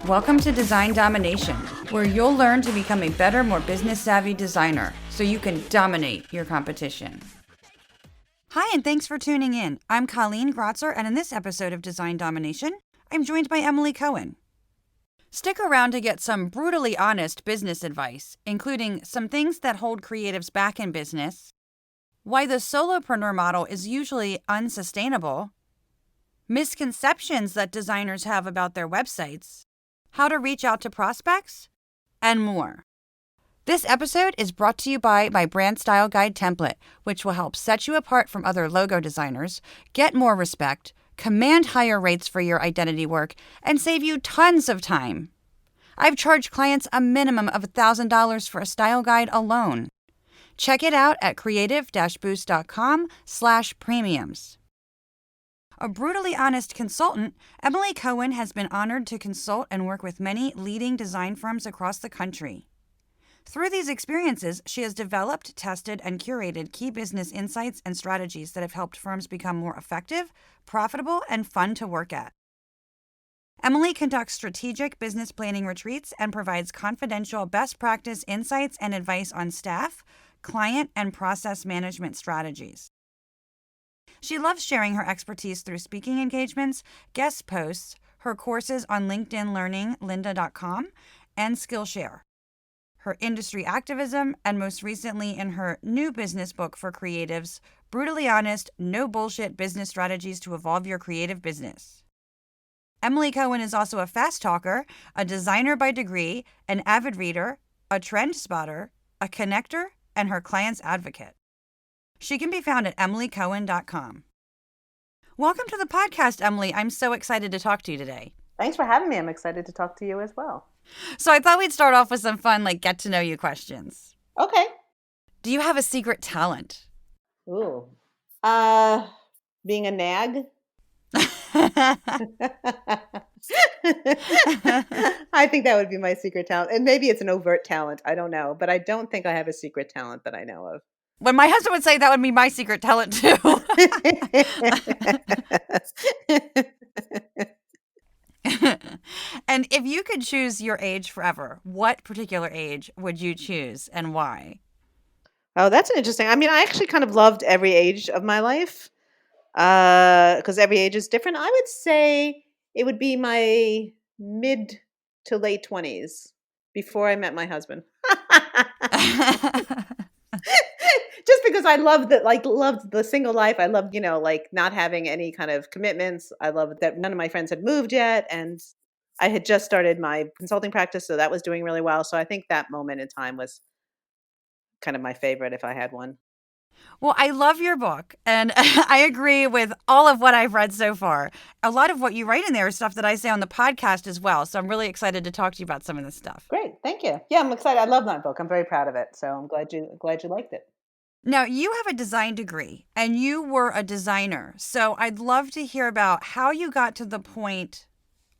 Welcome to Design Domination, where you'll learn to become a better, more business-savvy designer so you can dominate your competition. Hi, and thanks for tuning in. I'm Colleen Grotzer, and in this episode of Design Domination, I'm joined by Emily Cohen. Stick around to get some brutally honest business advice, including some things that hold creatives back in business, why the solopreneur model is usually unsustainable, misconceptions that designers have about their websites, how to reach out to prospects, and more. This episode is brought to you by my Brand Style Guide template, which will help set you apart from other logo designers, get more respect, command higher rates for your identity work, and save you tons of time. I've charged clients a minimum of $1,000 for a style guide alone. Check it out at creative-boost.com/premiums. A brutally honest consultant, Emily Cohen has been honored to consult and work with many leading design firms across the country. Through these experiences, she has developed, tested, and curated key business insights and strategies that have helped firms become more effective, profitable, and fun to work at. Emily conducts strategic business planning retreats and provides confidential best practice insights and advice on staff, client, and process management strategies. She loves sharing her expertise through speaking engagements, guest posts, her courses on LinkedIn Learning, lynda.com, and Skillshare, her industry activism, and most recently in her new business book for creatives, Brutally Honest, No Bullshit Business Strategies to Evolve Your Creative Business. Emily Cohen is also a fast talker, a designer by degree, an avid reader, a trend spotter, a connector, and her client's advocate. She can be found at emilycohen.com. Welcome to the podcast, Emily. I'm so excited to talk to you today. Thanks for having me. I'm excited to talk to you as well. So I thought we'd start off with some fun, get to know you questions. Okay. Do you have a secret talent? Ooh. Being a nag. I think that would be my secret talent. And maybe it's an overt talent. I don't know. But I don't think I have a secret talent that I know of. When my husband would say that would be my secret talent too. And if you could choose your age forever, what particular age would you choose and why? Oh, that's interesting. I mean, I actually kind of loved every age of my life because every age is different. I would say it would be my mid to late 20s before I met my husband. Just because I loved the single life. I loved, not having any kind of commitments. I loved that none of my friends had moved yet. And I had just started my consulting practice. So that was doing really well. So I think that moment in time was kind of my favorite if I had one. Well, I love your book, and I agree with all of what I've read so far. A lot of what you write in there is stuff that I say on the podcast as well, so I'm really excited to talk to you about some of this stuff. Great, thank you. Yeah, I'm excited. I love that book. I'm very proud of it, so I'm glad you liked it. Now, you have a design degree, and you were a designer, so I'd love to hear about how you got to the point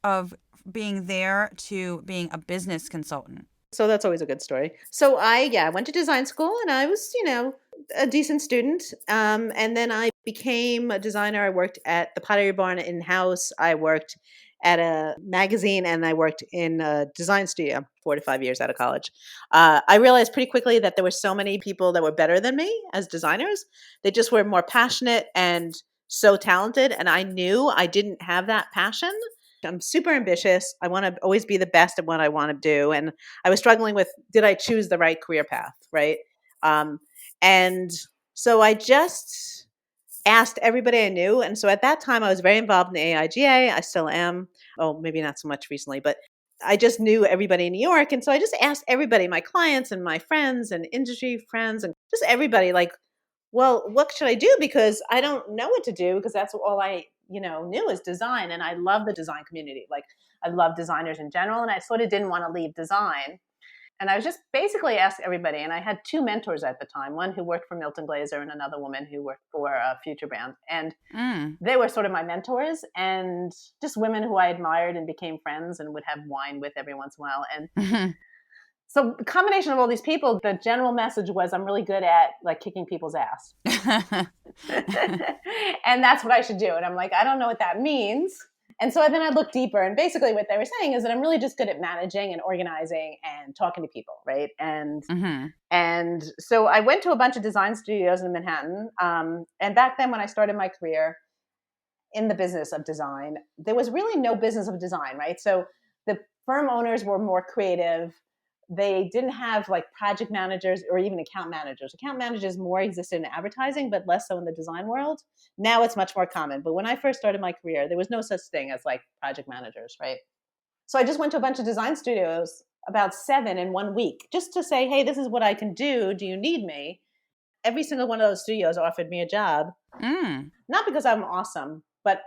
of being there to being a business consultant. So that's always a good story. So I went to design school, and I was, a decent student. And then I became a designer. I worked at the Pottery Barn in-house. I worked at a magazine, and I worked in a design studio 4 to 5 years out of college. I realized pretty quickly that there were so many people that were better than me as designers. They just were more passionate and so talented. And I knew I didn't have that passion. I'm super ambitious. I want to always be the best at what I want to do. And I was struggling with, did I choose the right career path, right? And so I just asked everybody I knew. And so at that time, I was very involved in the AIGA. I still am. Oh, maybe not so much recently, but I just knew everybody in New York. And so I just asked everybody, my clients and my friends and industry friends and just everybody, well, what should I do? Because I don't know what to do because that's all I knew is design. And I love the design community. I love designers in general. And I sort of didn't want to leave design. And I was just basically asked everybody. And I had 2 mentors at the time, one who worked for Milton Glaser and another woman who worked for Future Brand. And they were sort of my mentors and just women who I admired and became friends and would have wine with every once in a while. And so the combination of all these people, the general message was I'm really good at kicking people's ass. And that's what I should do. And I'm like, I don't know what that means. And so then I looked deeper, and basically what they were saying is that I'm really just good at managing and organizing and talking to people, right? Mm-hmm. And so I went to a bunch of design studios in Manhattan. And back then, when I started my career in the business of design, there was really no business of design, right? So the firm owners were more creative. They didn't have like project managers or even account managers. Account managers more existed in advertising, but less so in the design world. Now it's much more common. But when I first started my career, there was no such thing as like project managers, right? So I just went to a bunch of design studios, about 7 in 1 week, just to say, hey, this is what I can do. Do you need me? Every single one of those studios offered me a job, Mm. not because I'm awesome, but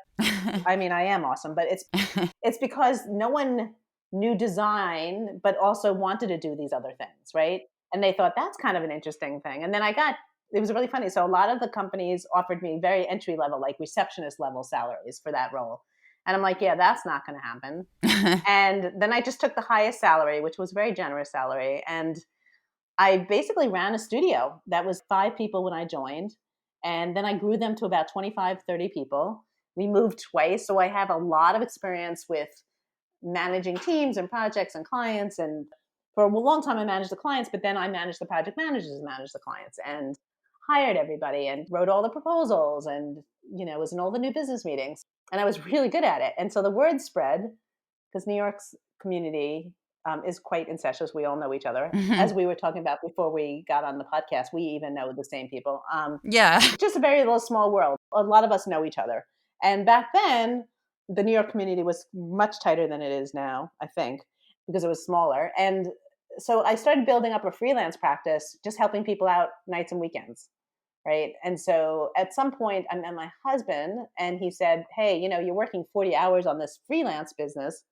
I mean, I am awesome, but it's because no one knew design, but also wanted to do these other things, right? And they thought that's kind of an interesting thing. And then it was really funny. So a lot of the companies offered me very entry level, like receptionist level salaries for that role. And I'm like, yeah, that's not going to happen. And then I just took the highest salary, which was a very generous salary. And I basically ran a studio that was 5 people when I joined. And then I grew them to about 25, 30 people. We moved twice. So I have a lot of experience with managing teams and projects and clients. And for a long time, I managed the clients, but then I managed the project managers and managed the clients and hired everybody and wrote all the proposals and, was in all the new business meetings. And I was really good at it. And so the word spread because New York's community is quite incestuous. We all know each other. Mhm. As we were talking about before we got on the podcast, we even know the same people. Yeah. Just a very little small world. A lot of us know each other. And back then, the New York community was much tighter than it is now, I think, because it was smaller. And so I started building up a freelance practice, just helping people out nights and weekends. Right. And so at some point, I met my husband and he said, hey, you're working 40 hours on this freelance business.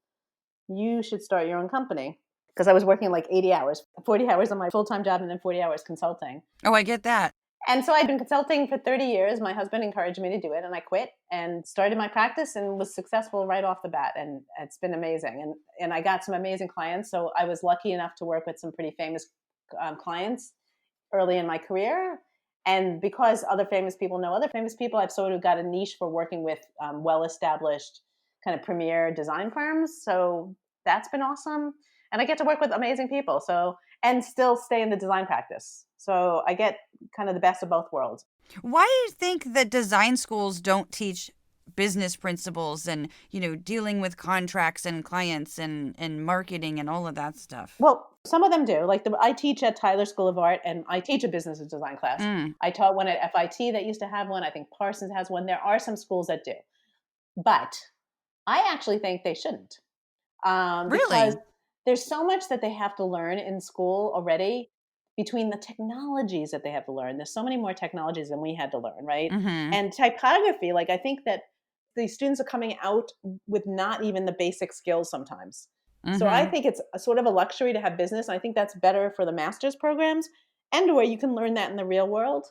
You should start your own company. Because I was working like 80 hours, 40 hours on my full time job, and then 40 hours consulting. Oh, I get that. And so I'd been consulting for 30 years. My husband encouraged me to do it, and I quit and started my practice and was successful right off the bat. And it's been amazing. And I got some amazing clients. So I was lucky enough to work with some pretty famous clients early in my career. And because other famous people know other famous people, I've sort of got a niche for working with well established kind of premier design firms. So that's been awesome. And I get to work with amazing people. And still stay in the design practice. So I get kind of the best of both worlds. Why do you think that design schools don't teach business principles and, dealing with contracts and clients and marketing and all of that stuff? Well, some of them do. I teach at Tyler School of Art, and I teach a business and design class. Mm. I taught one at FIT that used to have one. I think Parsons has one. There are some schools that do. But I actually think they shouldn't. Because Really? there's so much that they have to learn in school already between the technologies that they have to learn. There's so many more technologies than we had to learn, right? Mm-hmm. And typography, I think that these students are coming out with not even the basic skills sometimes. So I Mm-hmm. think it's a sort of a luxury to have business. I think that's better for the master's programs and where you can learn that in the real world.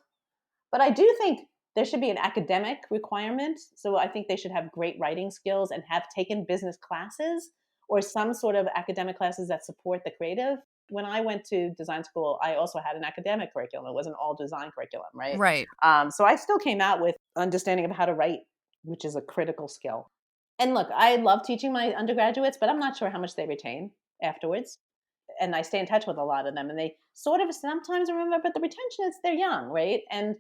But I do think there should be an academic requirement. So I think they should have great writing skills and have taken business classes or some sort of academic classes that support the creative. When I went to design school, I also had an academic curriculum. It wasn't all design curriculum, right? Right. So I still came out with understanding of how to write, which is a critical skill. And look, I love teaching my undergraduates, but I'm not sure how much they retain afterwards. And I stay in touch with a lot of them, and they sort of sometimes remember, but the retention is they're young, right? And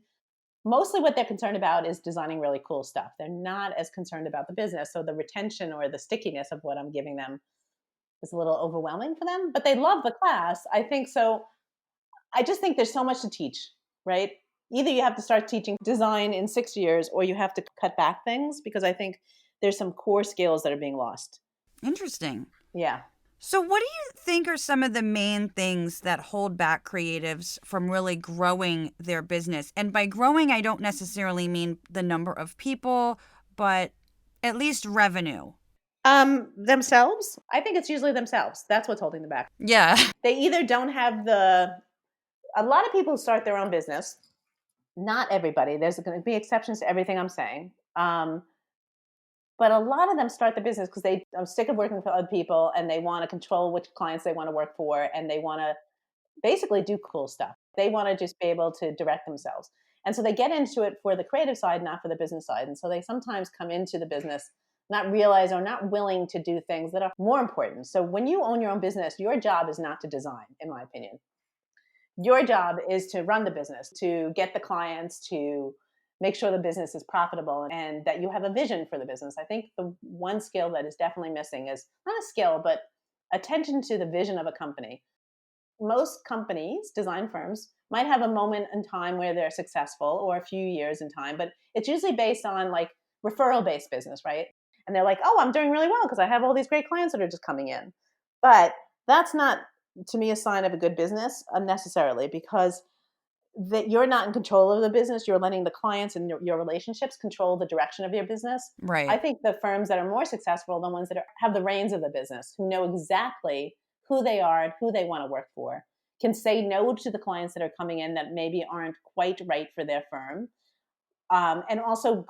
mostly what they're concerned about is designing really cool stuff. They're not as concerned about the business. So the retention or the stickiness of what I'm giving them is a little overwhelming for them, but they love the class. I think so. I just think there's so much to teach, right? Either you have to start teaching design in 6 years or you have to cut back things because I think there's some core skills that are being lost. Interesting. Yeah. So, what do you think are some of the main things that hold back creatives from really growing their business? And by growing, I don't necessarily mean the number of people, but at least revenue. Themselves. I think it's usually themselves. That's what's holding them back. Yeah. They either don't have a lot of people start their own business. Not everybody. There's going to be exceptions to everything I'm saying. But a lot of them start the business because I'm sick of working for other people and they want to control which clients they want to work for and they want to basically do cool stuff. They want to just be able to direct themselves. And so they get into it for the creative side, not for the business side. And so they sometimes come into the business not realize or not willing to do things that are more important. So when you own your own business, your job is not to design, in my opinion. Your job is to run the business, to get the clients, to make sure the business is profitable and that you have a vision for the business. I think the one skill that is definitely missing is not a skill, but attention to the vision of a company. Most companies, design firms, might have a moment in time where they're successful or a few years in time, but it's usually based on like referral based business, right? And they're like, oh, I'm doing really well because I have all these great clients that are just coming in. But that's not, to me, a sign of a good business unnecessarily, because that you're not in control of the business. You're letting the clients and your relationships control the direction of your business. I Right. think the firms that are more successful are the ones that have the reins of the business, who know exactly who they are and who they want to work for, can say no to the clients that are coming in that maybe aren't quite right for their firm, and also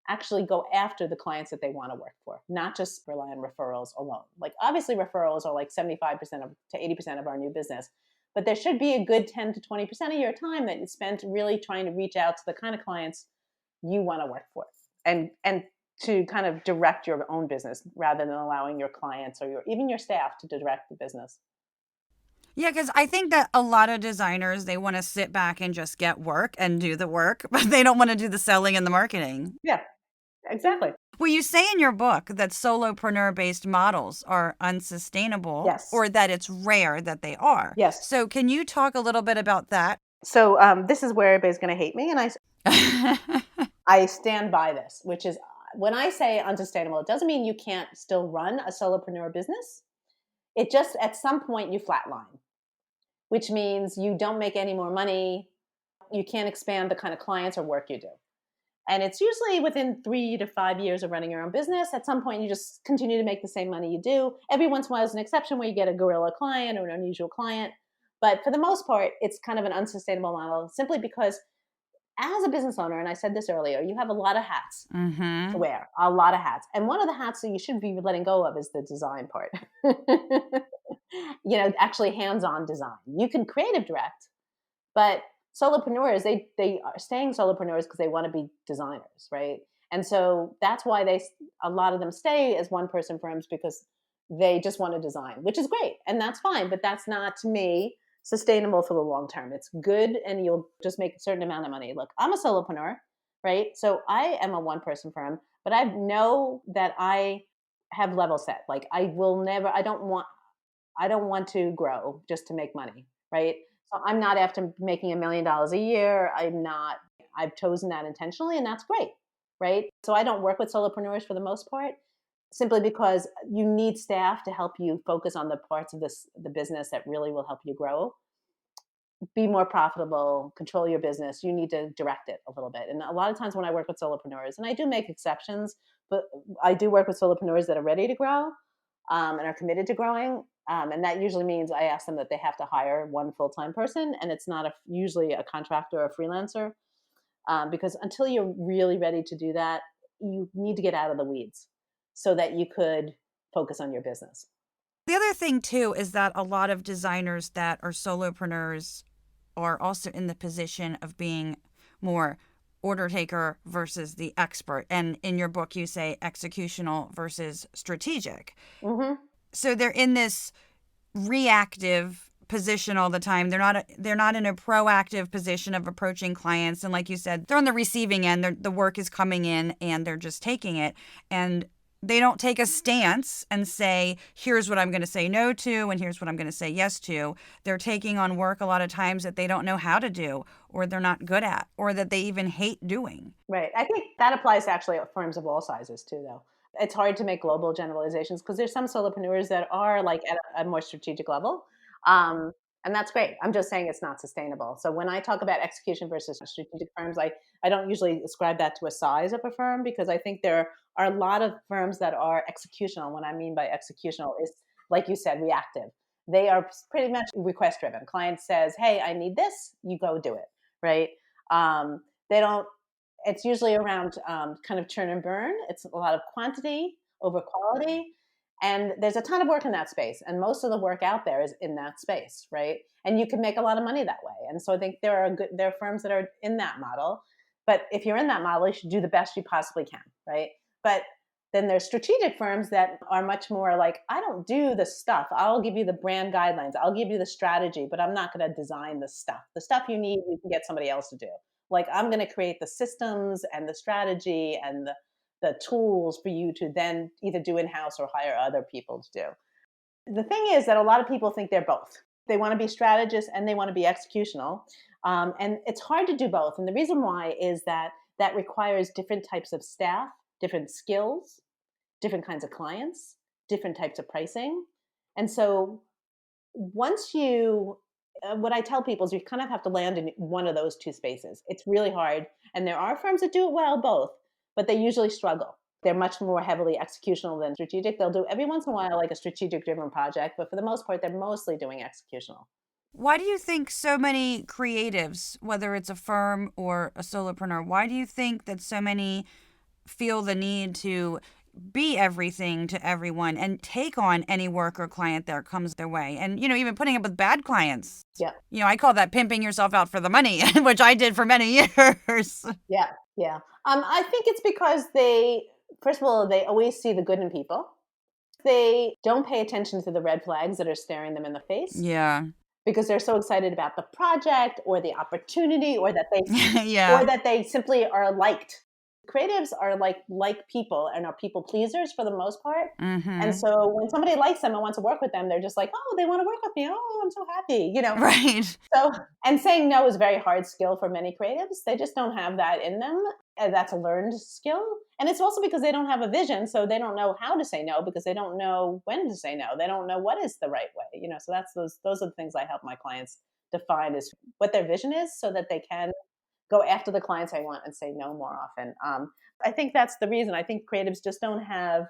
actually go after the clients that they want to work for, not just rely on referrals alone. Like obviously referrals are like 75% to 80% of our new business, but there should be a good 10 to 20% of your time that you spent really trying to reach out to the kind of clients you want to work for, and to kind of direct your own business rather than allowing your clients or even your staff to direct the business. Yeah, because I think that a lot of designers, they want to sit back and just get work and do the work, but they don't want to do the selling and the marketing. Yeah, exactly. Well, you say in your book that solopreneur based models are unsustainable Yes. or that it's rare that they are. Yes. So, can you talk a little bit about that? So this is where everybody's going to hate me, and I stand by this, which is when I say unsustainable, it doesn't mean you can't still run a solopreneur business. It just at some point you flatline, which means you don't make any more money. You can't expand the kind of clients or work you do. And it's usually within 3 to 5 years of running your own business. At some point, you just continue to make the same money you do. Every once in a while is an exception where you get a gorilla client or an unusual client. But for the most part, it's kind of an unsustainable model simply because as a business owner, and I said this earlier, you have a lot of hats to Mm-hmm. wear, a lot of hats. And one of the hats that you should be letting go of is the design part. Actually hands on design. You can creative direct, but solopreneurs, they are staying solopreneurs because they want to be designers, right? And so that's why a lot of them stay as one person firms because they just want to design, which is great. And that's fine. But that's not, to me, sustainable for the long term. It's good and you'll just make a certain amount of money. Look, I'm a solopreneur, right? So I am a one person firm, but I know that I have level set. Like I will never, I don't want to grow just to make money, right? So I'm not after making $1 million a year. I've chosen that intentionally and that's great, right? So I don't work with solopreneurs for the most part simply because you need staff to help you focus on the parts of the business that really will help you grow, be more profitable, control your business. You need to direct it a little bit. And a lot of times when I work with solopreneurs, and I do make exceptions, but I do work with solopreneurs that are ready to grow, and are committed to growing. And that usually means I ask them that they have to hire one full time person, and it's not usually a contractor or a freelancer, because until you're really ready to do that, you need to get out of the weeds so that you could focus on your business. The other thing, too, is that a lot of designers that are solopreneurs are also in the position of being more order taker versus the expert. And in your book, you say executional versus strategic. Mm-hmm. So they're in this reactive position all the time. They're not in a proactive position of approaching clients. And like you said, they're on the receiving end. The work is coming in and they're just taking it. And they don't take a stance and say, here's what I'm going to say no to and here's what I'm going to say yes to. They're taking on work a lot of times that they don't know how to do or they're not good at or that they even hate doing. Right. I think that applies to actually firms of all sizes too, though. It's hard to make global generalizations because there's some solopreneurs that are like at a more strategic level. Um, and that's great. I'm just saying it's not sustainable. So when I talk about execution versus strategic firms, I don't usually ascribe that to a size of a firm because I think there are a lot of firms that are executional. What I mean by executional is, like you said, reactive. They are pretty much request driven. Client says, hey, I need this, you go do it, right? They don't It's usually around kind of churn and burn. It's a lot of quantity over quality. And there's a ton of work in that space. And most of the work out there is in that space, right? And you can make a lot of money that way. And so I think there are firms that are in that model. But if you're in that model, you should do the best you possibly can, right? But then there's strategic firms that are much more like, I don't do the stuff. I'll give you the brand guidelines. I'll give you the strategy, but I'm not going to design the stuff. The stuff you need, you can get somebody else to do. Like, I'm going to create the systems and the strategy and the tools for you to then either do in-house or hire other people to do. The thing is that a lot of people think they're both. They want to be strategists and they want to be executional. And it's hard to do both. And the reason why is that that requires different types of staff, different skills, different kinds of clients, different types of pricing. And so once you, what I tell people is you kind of have to land in one of those two spaces. It's really hard. And there are firms that do it well, both, but they usually struggle. They're much more heavily executional than strategic. They'll do every once in a while like a strategic driven project, but for the most part, they're mostly doing executional. Why do you think so many creatives, whether it's a firm or a solopreneur, why do you think that so many feel the need to be everything to everyone and take on any work or client that comes their way? And, even putting up with bad clients. Yeah. I call that pimping yourself out for the money, which I did for many years. Yeah. Yeah. I think it's because they, first of all, they always see the good in people. They don't pay attention to the red flags that are staring them in the face. Yeah. Because they're so excited about the project or the opportunity or that they Yeah. or that they simply are liked. Creatives are like people and are people pleasers for the most part. Mm-hmm. And so when somebody likes them and wants to work with them, they're just like, oh, they want to work with me. Oh, I'm so happy, Right. So, and saying no is a very hard skill for many creatives. They just don't have that in them. That's a learned skill. And it's also because they don't have a vision. So they don't know how to say no because they don't know when to say no. They don't know what is the right way. So that's those are the things I help my clients define is what their vision is so that they can go after the clients I want and say no more often. I think that's the reason. I think creatives just don't have,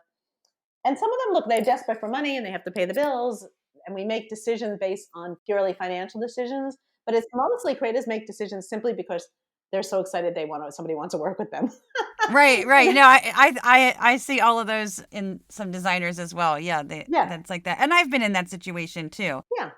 and some of them, look, they're desperate for money and they have to pay the bills. And we make decisions based on purely financial decisions. But it's mostly creatives make decisions simply because they're so excited somebody wants to work with them. Right. No, I see all of those in some designers as well. Yeah, that's like that. And I've been in that situation too. Yeah.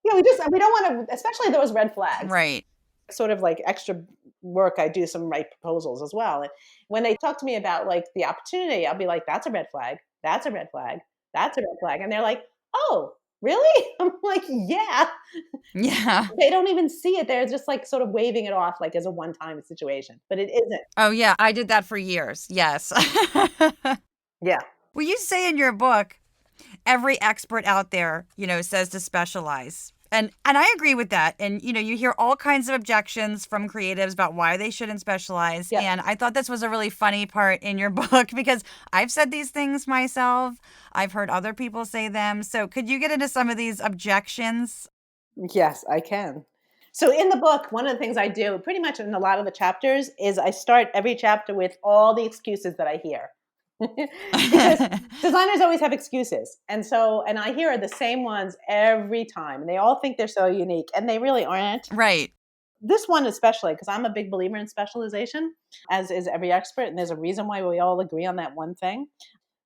Yeah, we don't want to, especially those red flags. Right. Sort of like extra work, I do some write proposals as well. And when they talk to me about like the opportunity, I'll be like, that's a red flag. That's a red flag. That's a red flag. And they're like, oh, really? I'm like, yeah. Yeah. They don't even see it. They're just like sort of waving it off like as a one-time situation, but it isn't. Oh, yeah. I did that for years. Yes. Yeah. Well, you say in your book, every expert out there, says to specialize. And I agree with that. And, you hear all kinds of objections from creatives about why they shouldn't specialize. Yep. And I thought this was a really funny part in your book because I've said these things myself. I've heard other people say them. So could you get into some of these objections? Yes, I can. So in the book, one of the things I do pretty much in a lot of the chapters is I start every chapter with all the excuses that I hear. Because designers always have excuses. And I hear the same ones every time. And they all think they're so unique and they really aren't. Right. This one especially, because I'm a big believer in specialization, as is every expert. And there's a reason why we all agree on that one thing.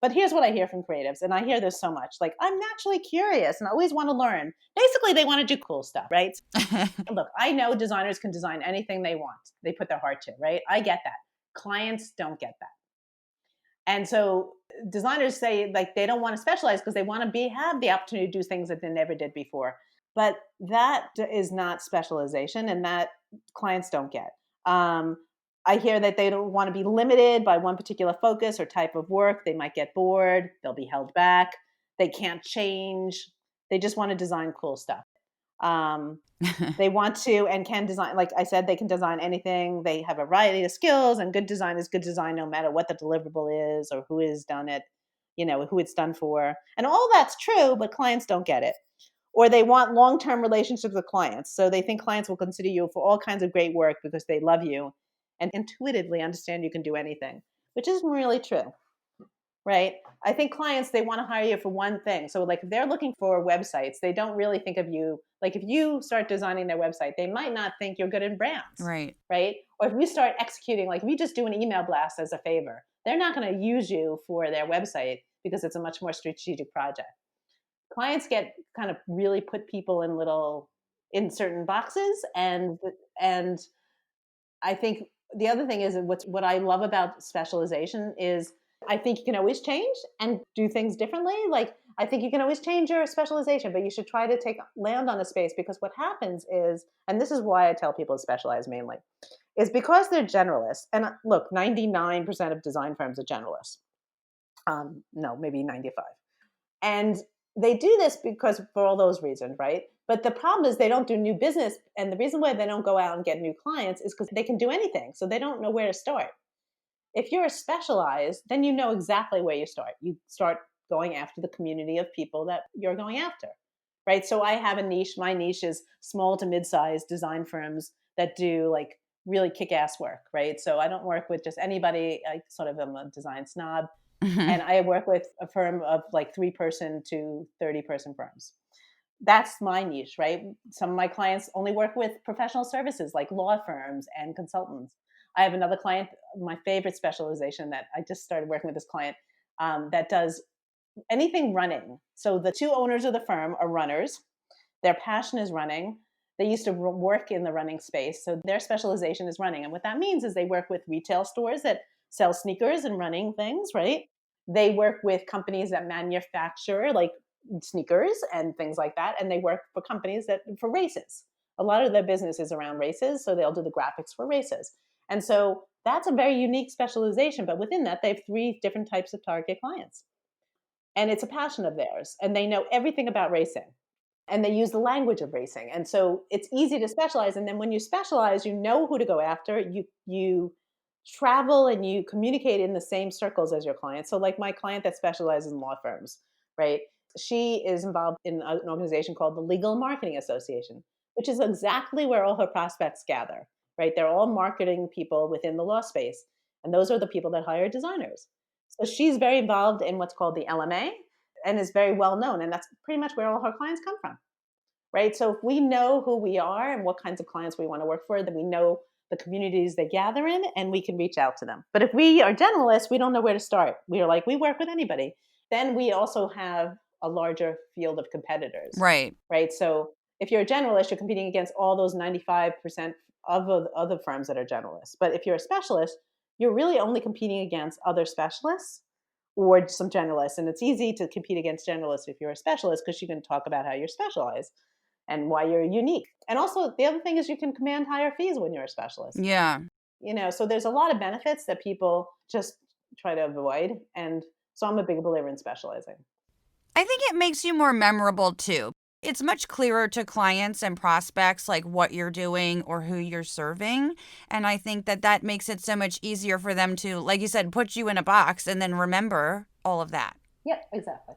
But here's what I hear from creatives, and I hear this so much. Like, I'm naturally curious and I always want to learn. Basically, they want to do cool stuff, right? Look, I know designers can design anything they want. They put their heart to, right? I get that. Clients don't get that. And so designers say like they don't want to specialize because they want to have the opportunity to do things that they never did before. But that is not specialization, and that clients don't get. I hear that they don't want to be limited by one particular focus or type of work. They might get bored. They'll be held back. They can't change. They just want to design cool stuff. They want to and can design, like I said, they can design anything. They have a variety of skills, and good design is good design no matter what the deliverable is or who has done it, who it's done for. And all that's true, but clients don't get it. Or they want long-term relationships with clients. So they think clients will consider you for all kinds of great work because they love you and intuitively understand you can do anything, which isn't really true. Right? I think clients, they want to hire you for one thing. So like if they're looking for websites, they don't really think of you. Like if you start designing their website, they might not think you're good in brands. Right. Right? Or if you start executing, like if you just do an email blast as a favor, they're not going to use you for their website because it's a much more strategic project. Clients get kind of really put people in certain boxes. And I think the other thing is what I love about specialization is I think you can always change and do things differently. Like, I think you can always change your specialization, but you should try to take land on a space, because what happens is, and this is why I tell people to specialize mainly, is because they're generalists. And look, 99% of design firms are generalists. No, maybe 95. And they do this because for all those reasons, right? But the problem is they don't do new business. And the reason why they don't go out and get new clients is because they can do anything. So they don't know where to start. If you're specialized, then you know exactly where you start. You start going after the community of people that you're going after, right? So I have a niche. My niche is small to mid-sized design firms that do like really kick-ass work, right? So I don't work with just anybody. I sort of am a design snob, and I work with a firm of like 3-person to 30-person firms. That's my niche, right? Some of my clients only work with professional services like law firms and consultants. I have another client, my favorite specialization, that I just started working with this client, that does anything running. So the 2 owners of the firm are runners. Their passion is running. They used to work in the running space. So their specialization is running. And what that means is they work with retail stores that sell sneakers and running things, right? They work with companies that manufacture like sneakers and things like that. And they work for companies that for races. A lot of their business is around races. So they'll do the graphics for races. And so that's a very unique specialization. But within that, they have 3 different types of target clients. And it's a passion of theirs. And they know everything about racing, and they use the language of racing. And so it's easy to specialize. And then when you specialize, you know who to go after. You travel and you communicate in the same circles as your clients. So like my client that specializes in law firms, right? She is involved in an organization called the Legal Marketing Association, which is exactly where all her prospects gather, right? They're all marketing people within the law space. And those are the people that hire designers. So she's very involved in what's called the LMA, and is very well known. And that's pretty much where all her clients come from, right? So if we know who we are and what kinds of clients we want to work for, then we know the communities they gather in, and we can reach out to them. But if we are generalists, we don't know where to start. We are like, we work with anybody. Then we also have a larger field of competitors, Right. right? So if you're a generalist, you're competing against all those 95% of other firms that are generalists. But if you're a specialist, you're really only competing against other specialists or some generalists. And it's easy to compete against generalists if you're a specialist, because you can talk about how you're specialized and why you're unique. And also, the other thing is you can command higher fees when you're a specialist. Yeah. So there's a lot of benefits that people just try to avoid. And so I'm a big believer in specializing. I think it makes you more memorable too. It's much clearer to clients and prospects like what you're doing or who you're serving. And I think that makes it so much easier for them to, like you said, put you in a box and then remember all of that. Yeah, exactly.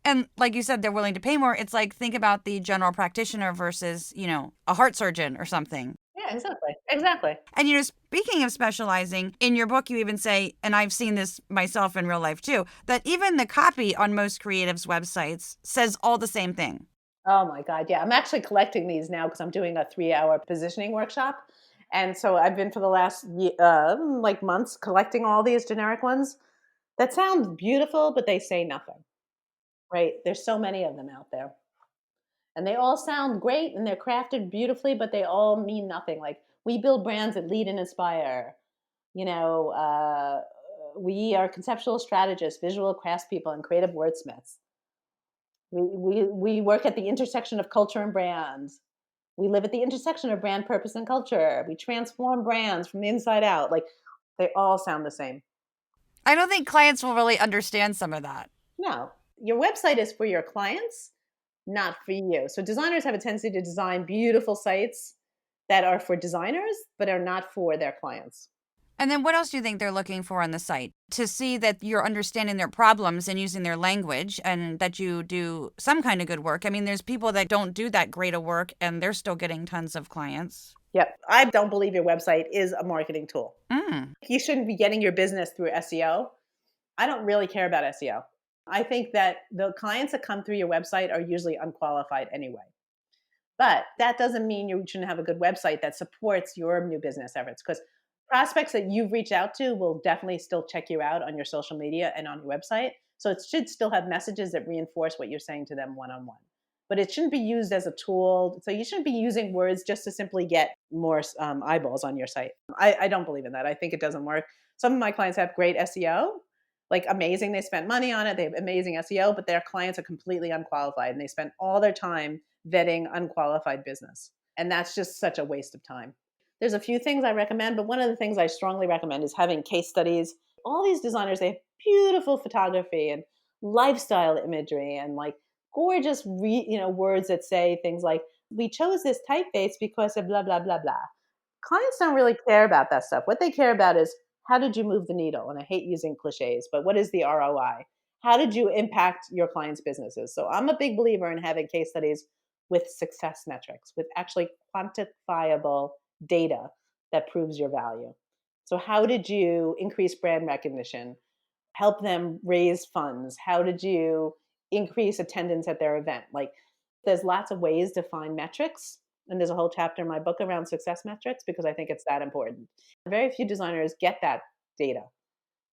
And like you said, they're willing to pay more. It's like, think about the general practitioner versus, a heart surgeon or something. Yeah, exactly. Exactly. And, speaking of specializing, in your book, you even say, and I've seen this myself in real life too, that even the copy on most creatives' websites says all the same thing. Oh my God. Yeah. I'm actually collecting these now because I'm doing a 3-hour positioning workshop. And so I've been for the last like months collecting all these generic ones that sound beautiful, but they say nothing, right? There's so many of them out there. And they all sound great and they're crafted beautifully, but they all mean nothing. Like, we build brands that lead and inspire. You know, we are conceptual strategists, visual craftspeople, and creative wordsmiths. We work at the intersection of culture and brands. We live at the intersection of brand purpose and culture. We transform brands from the inside out. Like, they all sound the same. I don't think clients will really understand some of that. No, your website is for your clients, not for you. So designers have a tendency to design beautiful sites that are for designers, but are not for their clients. And then what else do you think they're looking for on the site? To see that you're understanding their problems and using their language, and that you do some kind of good work. I mean, there's people that don't do that great of work and they're still getting tons of clients. Yep. I don't believe your website is a marketing tool. Mm. You shouldn't be getting your business through SEO. I don't really care about SEO. I think that the clients that come through your website are usually unqualified anyway. But that doesn't mean you shouldn't have a good website that supports your new business efforts, because prospects that you've reached out to will definitely still check you out on your social media and on your website. So it should still have messages that reinforce what you're saying to them one-on-one. But it shouldn't be used as a tool. So you shouldn't be using words just to simply get more eyeballs on your site. I don't believe in that. I think it doesn't work. Some of my clients have great SEO, like amazing. They spent money on it. They have amazing SEO, but their clients are completely unqualified and they spend all their time vetting unqualified business. And that's just such a waste of time. There's a few things I recommend, but one of the things I strongly recommend is having case studies. All these designers, they have beautiful photography and lifestyle imagery and like gorgeous words that say things like, we chose this typeface because of blah blah blah blah. Clients don't really care about that stuff. What they care about is, how did you move the needle? And I hate using cliches, but what is the ROI? How did you impact your clients' businesses? So I'm a big believer in having case studies with success metrics, with actually quantifiable data that proves your value. So how did you increase brand recognition? Help them raise funds? How did you increase attendance at their event? Like, there's lots of ways to find metrics. And there's a whole chapter in my book around success metrics because I think it's that important. Very few designers get that data.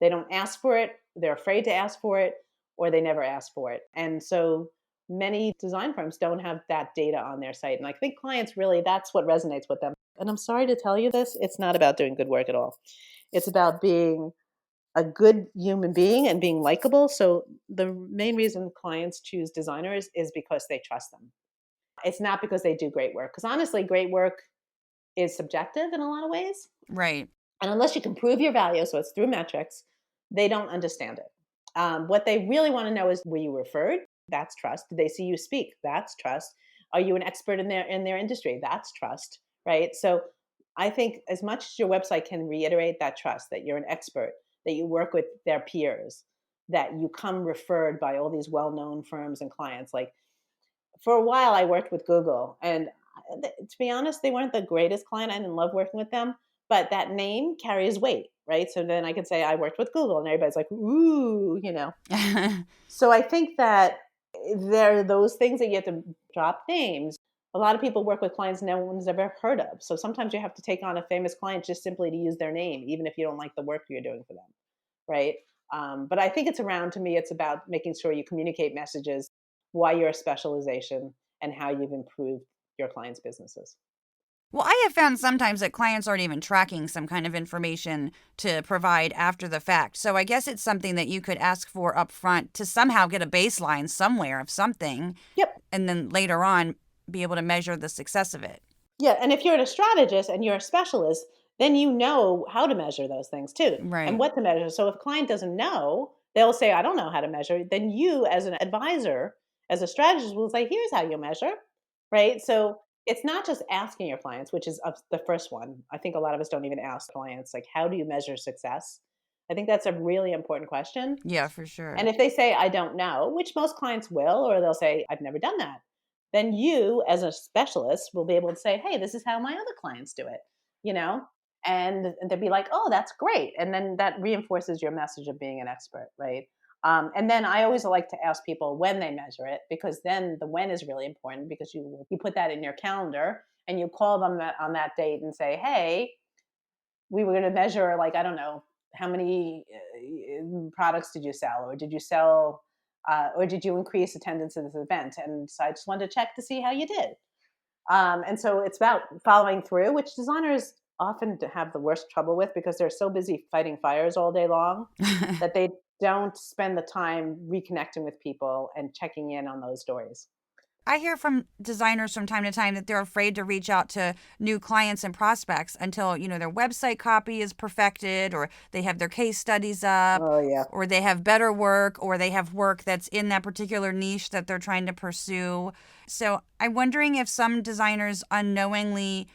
They don't ask for it, they're afraid to ask for it, or they never ask for it. And so many design firms don't have that data on their site. And I think clients really, that's what resonates with them. And I'm sorry to tell you this, it's not about doing good work at all. It's about being a good human being and being likable. So the main reason clients choose designers is because they trust them. It's not because they do great work. Because honestly, great work is subjective in a lot of ways. Right. And unless you can prove your value, so it's through metrics, they don't understand it. What they really want to know is, were you referred? That's trust. Did they see you speak? That's trust. Are you an expert in their industry? That's trust, right? So I think as much as your website can reiterate that trust, that you're an expert, that you work with their peers, that you come referred by all these well-known firms and clients. Like, for a while, I worked with Google, and to be honest, they weren't the greatest client. I didn't love working with them, but that name carries weight, right? So then I could say I worked with Google, and everybody's like, ooh. So I think that there are those things that you have to drop names. A lot of people work with clients no one's ever heard of. So sometimes you have to take on a famous client just simply to use their name, even if you don't like the work you're doing for them, right? But I think to me, it's about making sure you communicate messages, why you're a specialization, and how you've improved your clients' businesses. Well, I have found sometimes that clients aren't even tracking some kind of information to provide after the fact. So I guess it's something that you could ask for up front to somehow get a baseline somewhere of something, Yep. and then later on be able to measure the success of it. Yeah, and if you're a strategist and you're a specialist, then you know how to measure those things too and Right. what to measure. So if a client doesn't know, they'll say, I don't know how to measure. Then you, as an advisor, as a strategist, will say, here's how you measure, right? So it's not just asking your clients, which is the first one. I think a lot of us don't even ask clients, like, how do you measure success? I think that's a really important question. Yeah, for And sure. if they say, I don't know, which most clients will, or they'll say, I've never done that, then you, as a specialist, will be able to say, hey, this is how my other clients do it, you know? And they'll be like, oh, that's great. And then that reinforces your message of being an expert, right? And then I always like to ask people when they measure it, because then the when is really important, because you put that in your calendar and you call them on that date and say, hey, we were going to measure, like, I don't know, how many products did you sell, or did you sell, or did you increase attendance at this event? And so I just wanted to check to see how you did. And so it's about following through, which designers often have the worst trouble with because they're so busy fighting fires all day long that they don't spend the time reconnecting with people and checking in on those stories. I hear from designers from time to time that they're afraid to reach out to new clients and prospects until, their website copy is perfected, or they have their case studies up, Oh, yeah. or they have better work, or they have work that's in that particular niche that they're trying to pursue. So I'm wondering if some designers unknowingly,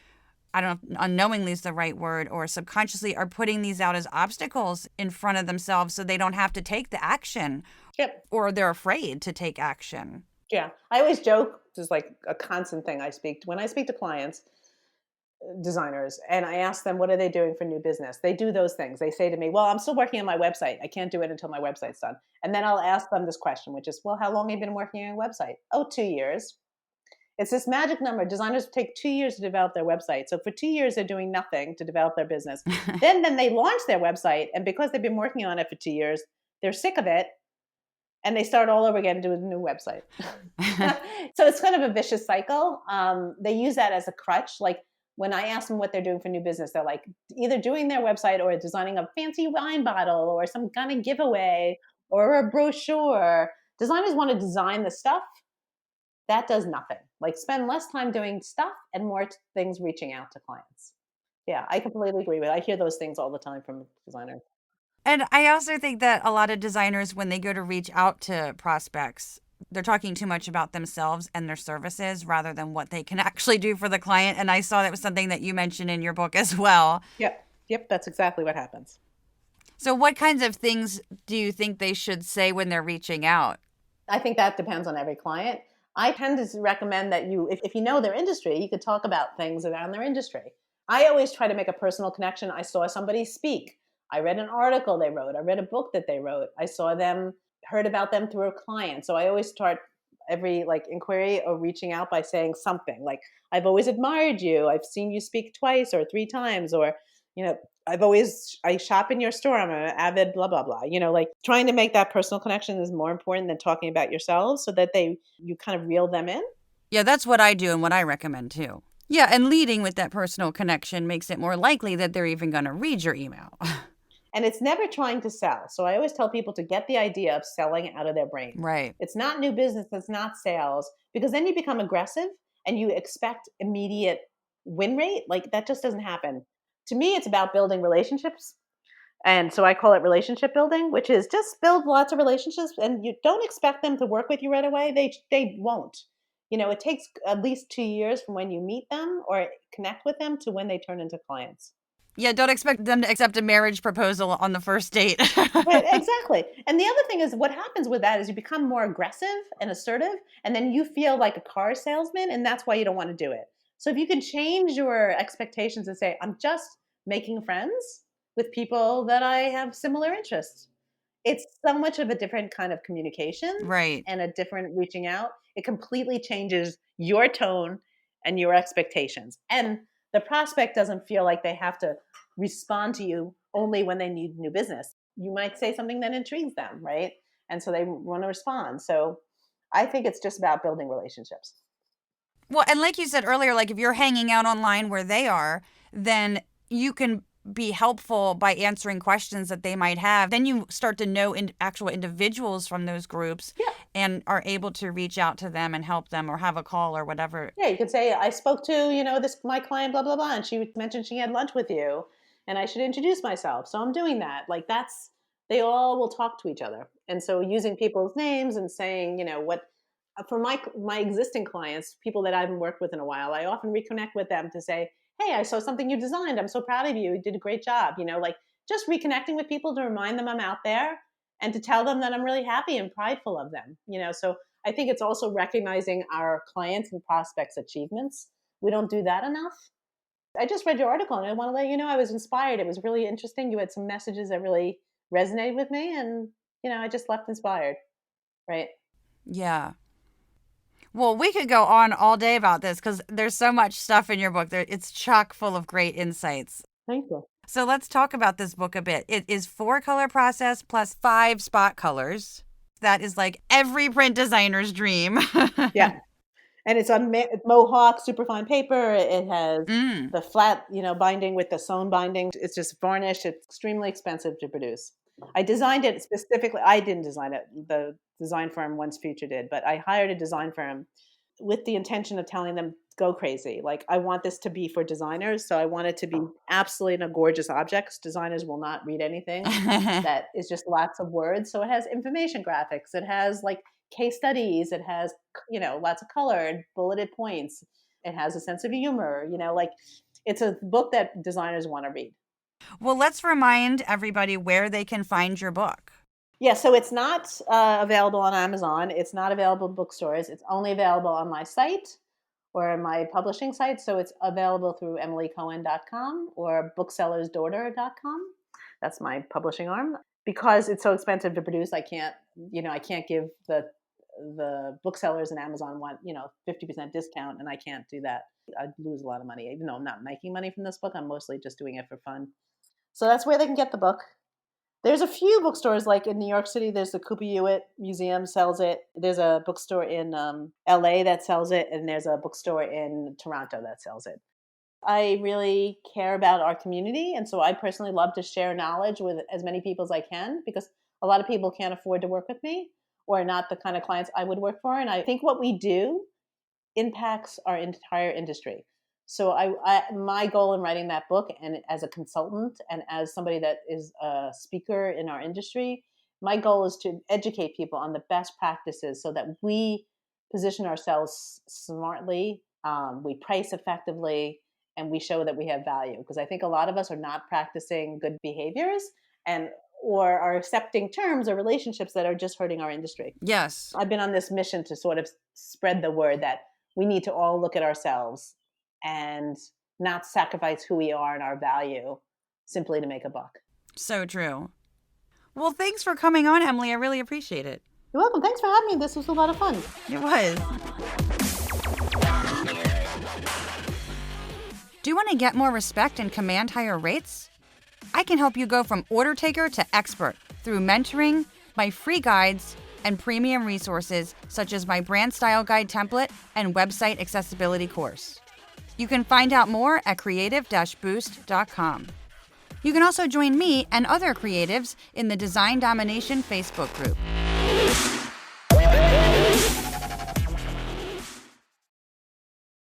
I don't know, unknowingly is the right word, or subconsciously are putting these out as obstacles in front of themselves so they don't have to take the action, Yep. or they're afraid to take action. Yeah. I always joke, this is like a constant thing when I speak to clients, designers, and I ask them, what are they doing for new business? They do those things. They say to me, well, I'm still working on my website. I can't do it until my website's done. And then I'll ask them this question, which is, well, how long have you been working on your website? Oh, 2 years. It's this magic number. Designers take 2 years to develop their website. So for 2 years, they're doing nothing to develop their business. Then they launch their website. And because they've been working on it for 2 years, they're sick of it. And they start all over again, do a new website. So it's kind of a vicious cycle. They use that as a crutch. Like, When I ask them what they're doing for new business, they're like either doing their website or designing a fancy wine bottle or some kind of giveaway or a brochure. Designers want to design the stuff that does nothing. Like spend less time doing stuff and more things reaching out to clients. Yeah, I completely agree with it. I hear those things all the time from designers. And I also think that a lot of designers, when they go to reach out to prospects, they're talking too much about themselves and their services rather than what they can actually do for the client. And I saw that was something that you mentioned in your book as well. Yep. Yep, that's exactly what happens. So, what kinds of things do you think they should say when they're reaching out? I think that depends on every client. I tend to recommend that if you know their industry, you could talk about things around their industry. I always try to make a personal connection. I saw somebody speak. I read an article they wrote. I read a book that they wrote. I saw them, heard about them through a client. So I always start every like inquiry or reaching out by saying something like, I've always admired you. I've seen you speak twice or three times, or, you know, I shop in your store. I'm an avid blah, blah, blah. Like trying to make that personal connection is more important than talking about yourselves so that you kind of reel them in. Yeah, that's what I do and what I recommend too. Yeah, and leading with that personal connection makes it more likely that they're even going to read your email. And it's never trying to sell. So I always tell people to get the idea of selling out of their brain. Right. It's not new business, it's not sales, because then you become aggressive and you expect immediate win rate. Like that just doesn't happen. To me, it's about building relationships. And so I call it relationship building, which is just build lots of relationships and you don't expect them to work with you right away. They won't. It takes at least 2 years from when you meet them or connect with them to when they turn into clients. Yeah, don't expect them to accept a marriage proposal on the first date. Right, exactly. And the other thing is what happens with that is you become more aggressive and assertive, and then you feel like a car salesman, and that's why you don't want to do it. So if you can change your expectations and say, I'm just making friends with people that I have similar interests. It's so much of a different kind of communication Right. and a different reaching out. It completely changes your tone and your expectations. And the prospect doesn't feel like they have to respond to you only when they need new business. You might say something that intrigues them, right? And so they want to respond. So I think it's just about building relationships. Well, and like you said earlier, like if you're hanging out online where they are, then you can be helpful by answering questions that they might have. Then you start to know actual individuals from those groups Yeah. and are able to reach out to them and help them or have a call or whatever. Yeah, you could say, I spoke to, this my client, blah, blah, blah, and she mentioned she had lunch with you and I should introduce myself. So I'm doing that. Like they all will talk to each other. And so using people's names and saying, what for my existing clients, people that I haven't worked with in a while, I often reconnect with them to say, hey, I saw something you designed. I'm so proud of you. You did a great job. Like just reconnecting with people to remind them I'm out there and to tell them that I'm really happy and prideful of them. So I think it's also recognizing our clients and prospects' achievements. We don't do that enough. I just read your article and I want to let you know I was inspired. It was really interesting. You had some messages that really resonated with me and, I just left inspired. Right. Yeah. Well, we could go on all day about this because there's so much stuff in your book. It's chock full of great insights. Thank you. So let's talk about this book a bit. It is 4 color process plus 5 spot colors. That is like every print designer's dream. Yeah. And it's on Mohawk superfine paper. It has Mm. the flat, binding with the sewn binding. It's just varnished. It's extremely expensive to produce. I designed it specifically. I didn't design it. The design firm Once Future did, but I hired a design firm with the intention of telling them go crazy. Like I want this to be for designers, so I want it to be absolutely a gorgeous object. Designers will not read anything that is just lots of words. So it has information graphics. It has like case studies. It has lots of colored bulleted points. It has a sense of humor. Like it's a book that designers want to read. Well, let's remind everybody where they can find your book. Yeah, so it's not available on Amazon. It's not available in bookstores. It's only available on my site or my publishing site. So it's available through emilycohen.com or booksellersdaughter.com. That's my publishing arm. Because it's so expensive to produce, I can't give the booksellers and Amazon want, 50% discount, and I can't do that. I'd lose a lot of money. Even though I'm not making money from this book, I'm mostly just doing it for fun. So that's where they can get the book. There's a few bookstores, like in New York City, there's the Cooper Hewitt Museum sells it. There's a bookstore in LA that sells it, and there's a bookstore in Toronto that sells it. I really care about our community. And so I personally love to share knowledge with as many people as I can, because a lot of people can't afford to work with me or are not the kind of clients I would work for. And I think what we do impacts our entire industry. So my goal in writing that book, and as a consultant and as somebody that is a speaker in our industry, my goal is to educate people on the best practices so that we position ourselves smartly, we price effectively, and we show that we have value. Because I think a lot of us are not practicing good behaviors, and or are accepting terms or relationships that are just hurting our industry. Yes. I've been on this mission to sort of spread the word that we need to all look at ourselves and not sacrifice who we are and our value simply to make a buck. So true. Well, thanks for coming on, Emily. I really appreciate it. You're welcome. Thanks for having me. This was a lot of fun. It was. Do you want to get more respect and command higher rates? I can help you go from order taker to expert through mentoring, my free guides, and premium resources such as my brand style guide template and website accessibility course. You can find out more at creative-boost.com. You can also join me and other creatives in the Design Domination Facebook group.